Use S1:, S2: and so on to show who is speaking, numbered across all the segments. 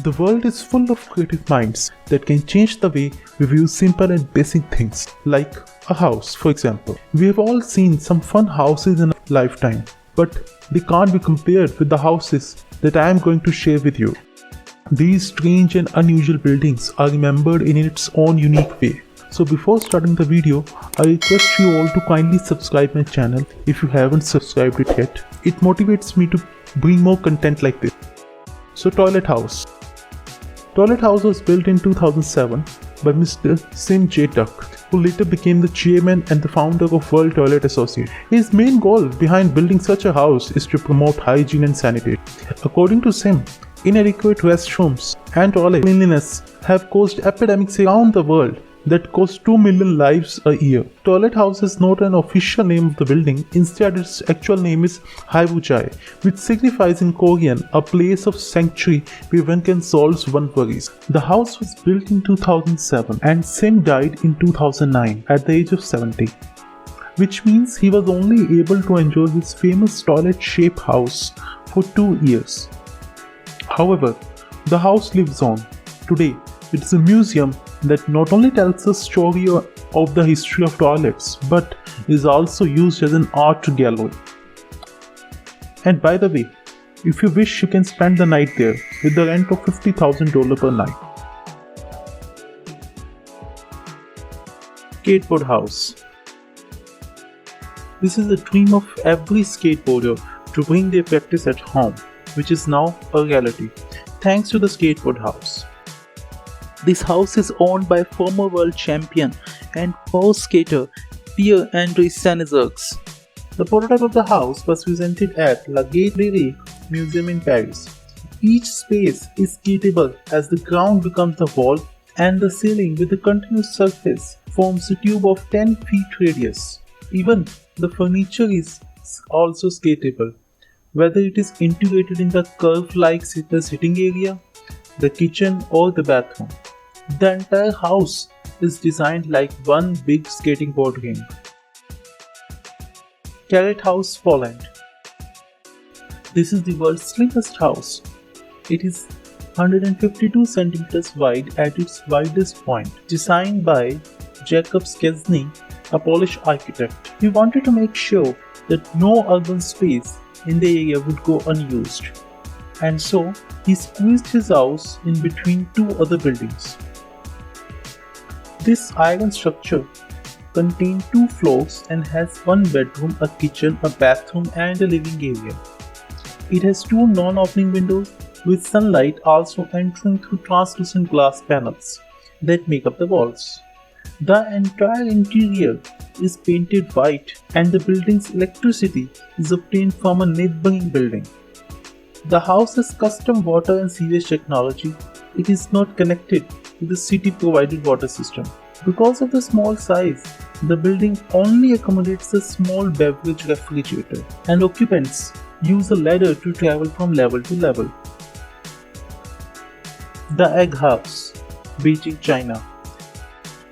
S1: The world is full of creative minds that can change the way we view simple and basic things, like a house, for example. We have all seen some fun houses in a lifetime, but they can't be compared with the houses that I am going to share with you. These strange and unusual buildings are remembered in its own unique way. So before starting the video, I request you all to kindly subscribe my channel if you haven't subscribed it yet. It motivates me to bring more content like this. So Toilet House. Toilet House was built in 2007 by Mr. Sim J. Tuck, who later became the chairman and the founder of World Toilet Association. His main goal behind building such a house is to promote hygiene and sanitation. According to Sim, inadequate restrooms and toilet cleanliness have caused epidemics around the world that cost 2 million lives a year. Toilet House is not an official name of the building, instead its actual name is Haibujai, which signifies in Korean a place of sanctuary where one can solve one's worries. The house was built in 2007 and Sim died in 2009 at the age of 70, which means he was only able to enjoy his famous toilet-shaped house for 2 years. However, the house lives on. Today, it is a museum that not only tells the story of the history of toilets, but is also used as an art gallery. And by the way, if you wish, you can spend the night there with the rent of $50,000 per night. Skateboard House. This is a dream of every skateboarder to bring their practice at home, which is now a reality, thanks to the Skateboard House. This house is owned by former world champion and pro skater Pierre-Andre Sanizerx. The prototype of the house was presented at La Galerie Museum in Paris. Each space is skatable as the ground becomes the wall and the ceiling with a continuous surface forms a tube of 10 feet radius. Even the furniture is also skatable, whether it is integrated in the curve-like sitting area, the kitchen or the bathroom. The entire house is designed like one big skating board ring. Carrot House, Poland. This is the world's slimmest house. It is 152 centimeters wide at its widest point, designed by Jakub Szczesny, a Polish architect. He wanted to make sure that no urban space in the area would go unused, and so he squeezed his house in between two other buildings. This iron structure contains 2 floors and has 1 bedroom, a kitchen, a bathroom and a living area. It has 2 non-opening windows with sunlight also entering through translucent glass panels that make up the walls. The entire interior is painted white and the building's electricity is obtained from a neighboring building. The house has custom water and sewage technology. It is not connected to the city-provided water system. Because of the small size, the building only accommodates a small beverage refrigerator, and occupants use a ladder to travel from level to level. The Egg House, Beijing, China.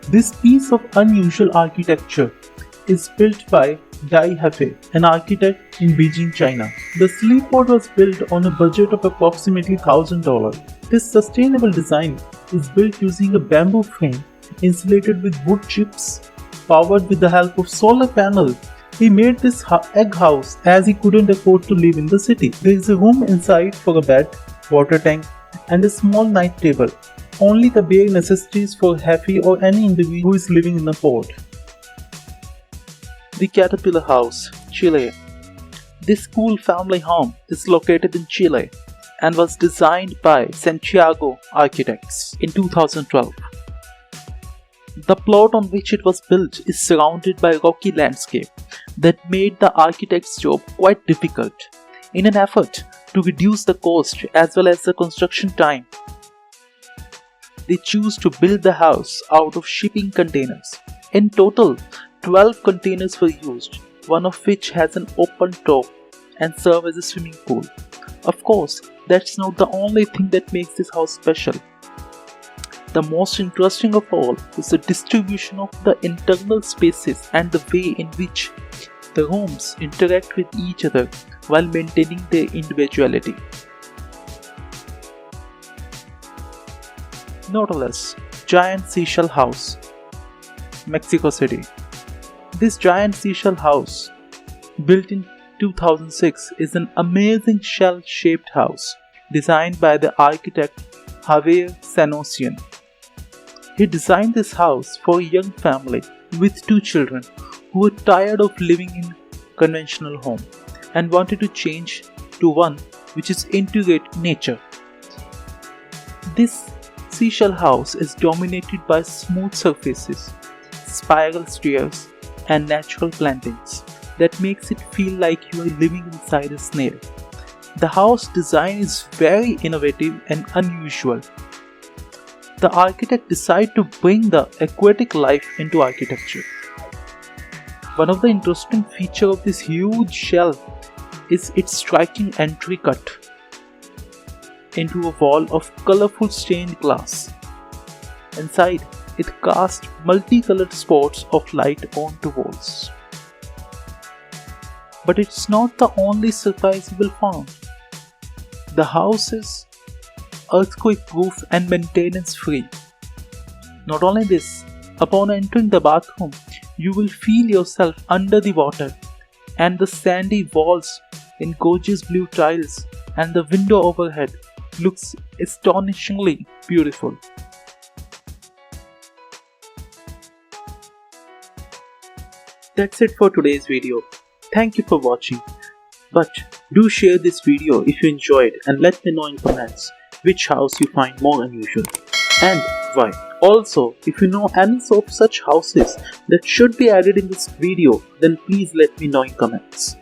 S1: This piece of unusual architecture is built by Dai Hefei, an architect in Beijing, China. The sleepboard was built on a budget of approximately $1,000. This sustainable design is built using a bamboo frame insulated with wood chips, powered with the help of solar panel. He made this egg house as he couldn't afford to live in the city. There is a room inside for a bed, water tank, and a small night table. Only the bare necessities for Hefei or any individual who is living in a port. The Caterpillar House, Chile. This cool family home is located in Chile and was designed by Santiago Architects in 2012. The plot on which it was built is surrounded by rocky landscape that made the architect's job quite difficult. In an effort to reduce the cost as well as the construction time, they choose to build the house out of shipping containers. In total, 12 containers were used, one of which has an open top and serve as a swimming pool. Of course, that's not the only thing that makes this house special. The most interesting of all is the distribution of the internal spaces and the way in which the rooms interact with each other while maintaining their individuality. Nautilus, giant seashell house, Mexico City. This giant seashell house, built in 2006, is an amazing shell-shaped house designed by the architect Javier Sanosian. He designed this house for a young family with 2 children who were tired of living in conventional home and wanted to change to one which is integrate nature. This seashell house is dominated by smooth surfaces, spiral stairs, and natural plantings that makes it feel like you are living inside a snail. The house design is very innovative and unusual. The architect decided to bring the aquatic life into architecture. One of the interesting features of this huge shell is its striking entry cut into a wall of colorful stained glass. Inside, it casts multicolored spots of light onto walls. But it's not the only surprise you will find. The house is earthquake-proof and maintenance-free. Not only this, upon entering the bathroom, you will feel yourself under the water, and the sandy walls in gorgeous blue tiles and the window overhead looks astonishingly beautiful. That's it for today's video. Thank you for watching. But do share this video if you enjoyed and let me know in comments which house you find more unusual and why. Also, if you know any of such houses that should be added in this video, then please let me know in comments.